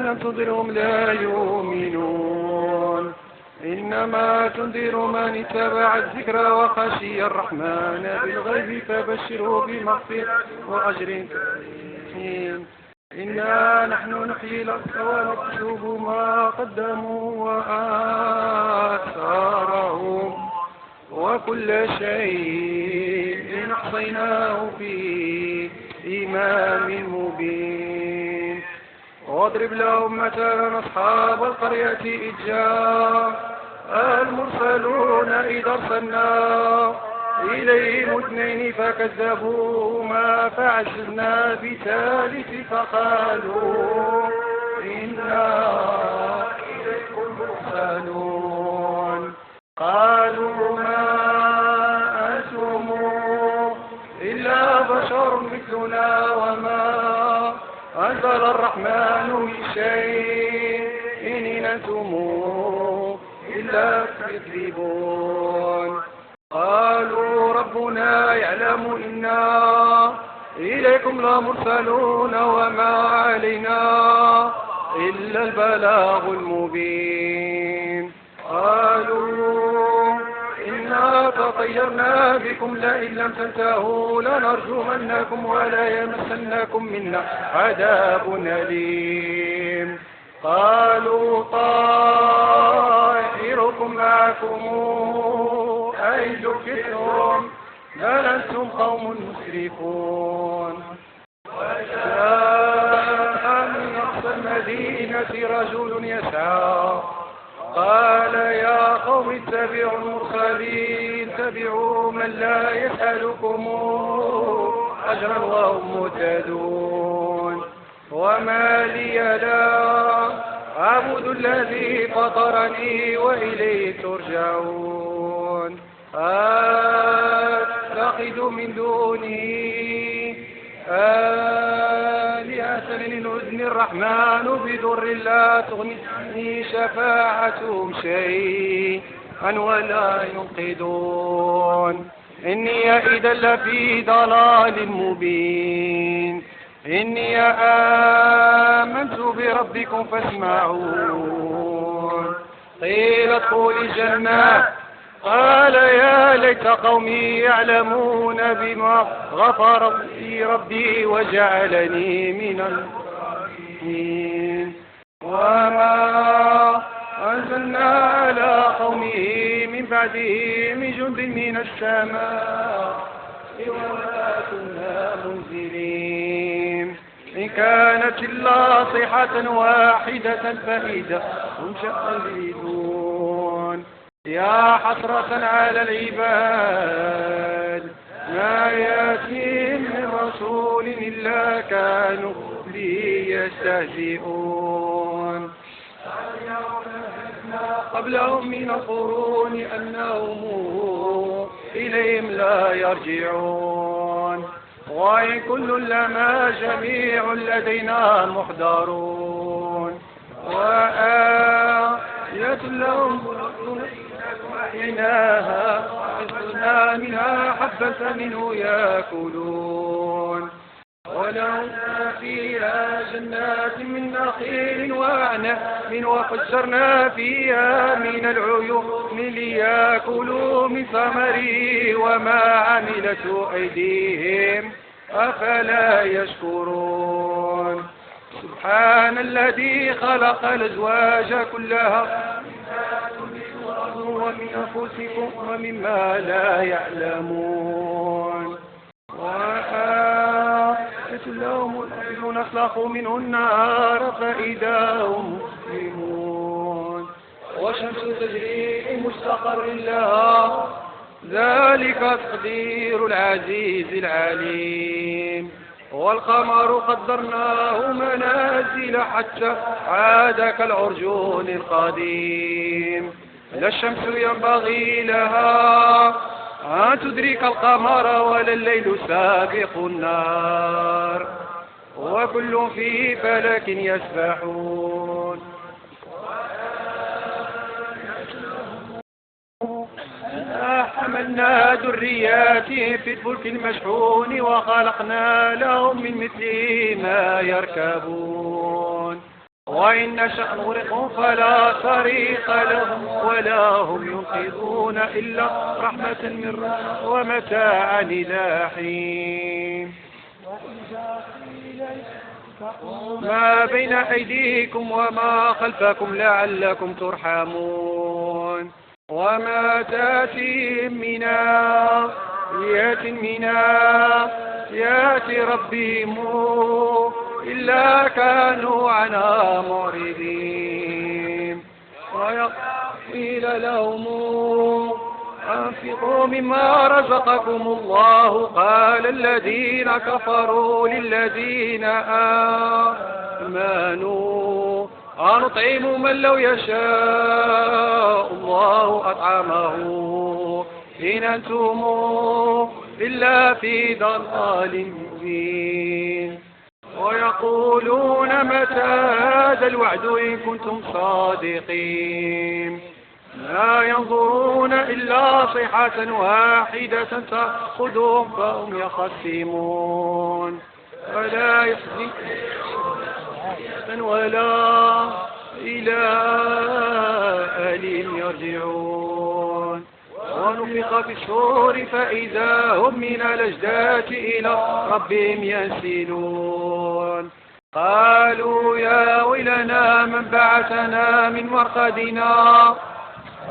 لم تنذرهم لا يؤمنون إنما تنذر من اتبع الذكر وخشي الرحمن بالغيب فبشره بمغفرة وأجر كريم إنا نحن نحيي الأرض ونكتب ما قدموا وآثارهم وكل شيء أحصيناه في إمام مبين واضرب لهم مثلا أصحاب القرية إذ جاء المرسلون إذ أرسلنا إليهم اثنين فكذبوهما فعززنا بثالث فقالوا إنا إليكم مرسلون قالوا ما أنتم إلا بشر مثلنا وما أنزل الرحمن من شيء إن أنتم إلا تكذبون قالوا ربنا يعلم إنا إليكم لمرسلون وما علينا إلا البلاغ المبين قالوا إنا تطيرنا بكم لئن لم تنتهوا لنرجمنكم ولا يمسنكم منا عذاب أليم قالوا طائركم معكم أئن ذكرتم بل أنتم قوم مسرفون وجاء من أقصى المدينة رجل يسعى قال يا قوم اتبعوا المرسلين اتبعوا من لا يسألكم أجرا وهم مهتدون وما لي لا أعبد الذي فطرني وإليه ترجعون أتخذ من دونه آلهة إن أذن الرحمن بضر لا تغني شفاعتهم شيئا ولا ينقذون إني إذا لفي ضلال مبين إني آمنت بربكم فاسمعون قيل ادخل الجنة قال يا ليت قومي يعلمون بما غفر لي ربي وجعلني من المكرمين وما أنزلنا على قومه من بعده من جند من السماء وما كنا منزلين إن كانت إلا صيحة واحدة فإذا هم شقلدون يا حسرة على العباد ما يأتيهم من رسول إلا كانوا به يستهزئون قبلهم من القرون أنهم إليهم لا يرجعون وإن كل لما جميع لدينا محضرون وآية لهم أحييناها وحفظنا منها حبة منه يأكلون ولهم فيها جنات من نخيل وأعناب وفجرنا فيها من العيون ليأكلوا من ثمره وما عملته أيديهم أفلا يشكرون سبحان الذي خلق الأزواج كلها ومن أنفسكم ومما لا يعلمون وآية لهم الأرض نسلخ منه النار فإذا هم مسلمون والشمس تجري لمستقر لها ذلك تقدير العزيز العليم والقمر قدرناه منازل حتى عاد كالعرجون القديم لا الشمس ينبغي لها أن تدرك القمر ولا الليل سابق النار وكل في فلك يسبحون حملنا ذرياتهم في الفلك المشحون وخلقنا لهم من مثله ما يركبون وإن نشأ نغرقهم فلا طريق لهم ولا هم ينقذون إلا رحمة من ربك ومتاعا إلى حين. ما بين أيديكم وما خلفكم لعلكم ترحمون. وما تأتيهم من آية من آيات ربهم إلا كانوا عنها معرضين. وقيل لهم أنفقوا مما رزقكم الله قال الذين كفروا للذين آمنوا أنطعم من لو يشاء الله أطعمه إن أنتم إلا في ضلال مبين. ويقولون متى هذا الوعد إن كنتم صادقين. لا ينظرون إلا صيحة واحدة تأخذهم فهم يخصمون ولا يحزنون ولا إلى أهلهم يرجعون. ونفخ في الصور فإذا هم من الأجداث إلى ربهم ينسلون. قالوا يا ويلنا من بعثنا من مرقدنا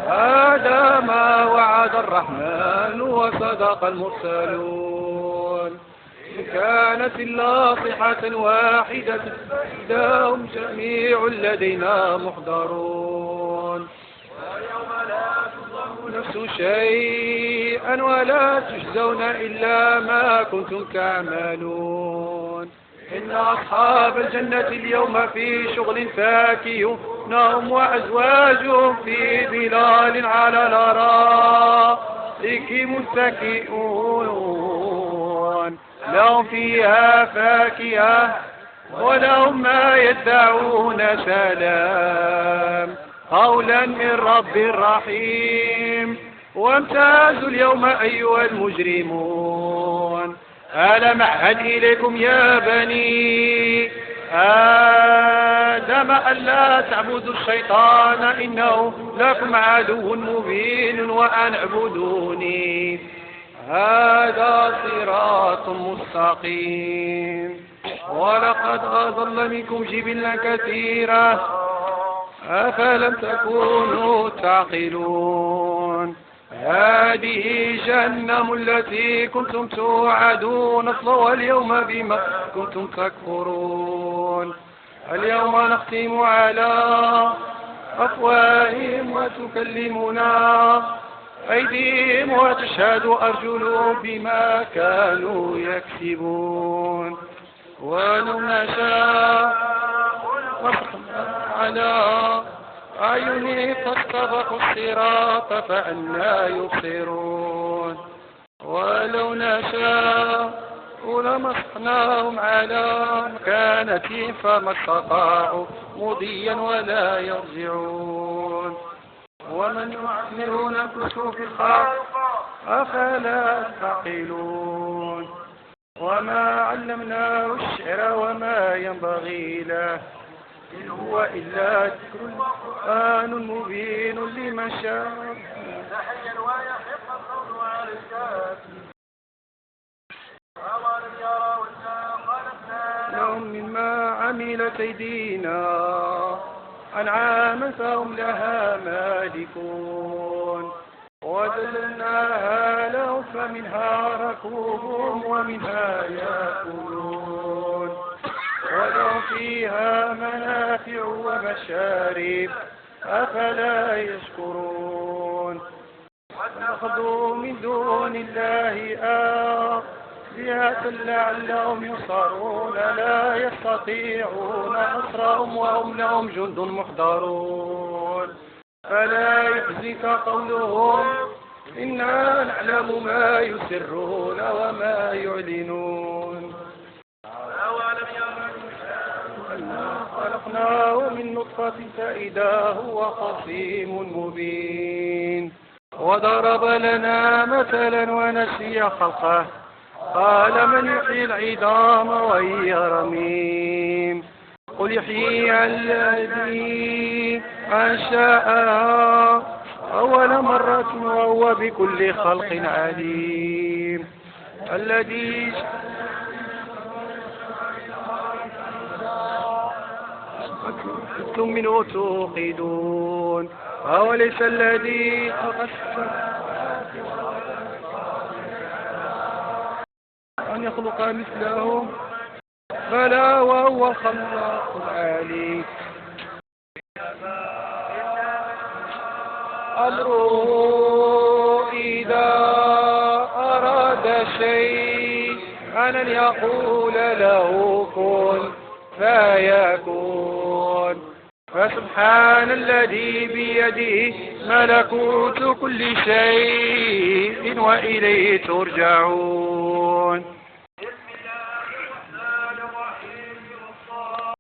هذا ما وعد الرحمن وصدق المرسلون. إن كانت إلا صيحة واحدة إذا هم جميع لدينا محضرون. ويوم لا تظلم نفس شيئا ولا تجزون إلا ما كنتم تعملون. إن أصحاب الجنة اليوم في شغل فاكهون هم وأزواجهم في ظلال على الأرائك متكئون لهم فيها فاكهة ولهم ما يدعون سلام قولا من رب رحيم. وامتازوا اليوم أيها المجرمون ألم أعهد إليكم يا بني آدم ألا تعبدوا الشيطان إنه لكم عدو مبين وأن اعبدوني هذا صراط مستقيم. ولقد أضل منكم جبلا كثيرا أفلم تكونوا تعقلون. هذه جهنم التي كنتم توعدون اصلوها اليوم بما كنتم تكفرون. اليوم نختم على أفواههم وتكلمنا أيديهم وتشهد أرجلهم بما كانوا يكسبون. ولو نشاء على أعينهم فاستبقوا الصراط فأنى يبصرون. ولو نشاء لمسخناهم على مكانتهم فما استطاعوا مضيا ولا يرجعون. ومن يعمرون نفسه في الخلق أفلا تعقلون. وما علمناه الشعر وما ينبغي له إن هو إلا ذكر قرآن مبين لمن شاء. لهم مما عملت أيدينا أنعاما فهم لها مالكون. وذللناها لهم فمنها ركوبهم ومنها يأكلون. ولهم فيها منافع ومشارب أفلا يشكرون. واتخذوا من دون الله آلهة لعلهم ينصرون لا يستطيعون نصرهم وهم لهم جند محضرون. فلا يحزنك قولهم إنا نعلم ما يسرون وما يعلنون. خلقناه من نطفة فإذا هو خصيم مبين. وضرب لنا مثلا ونسي خلقه قال من يحيي العظام وهي رميم. قل يحيي الذي أنشأها أول مرة وهو بكل خلق عليم. الذي أنتم منه توقدون. أوليس الذي أن يخلق مثلهم بلى وهو الخلاق العليم. أمره إذا أراد شيء أن يقول له كن فيكون. فسبحان الذي بيده ملكوت كل شيء وإليه ترجعون.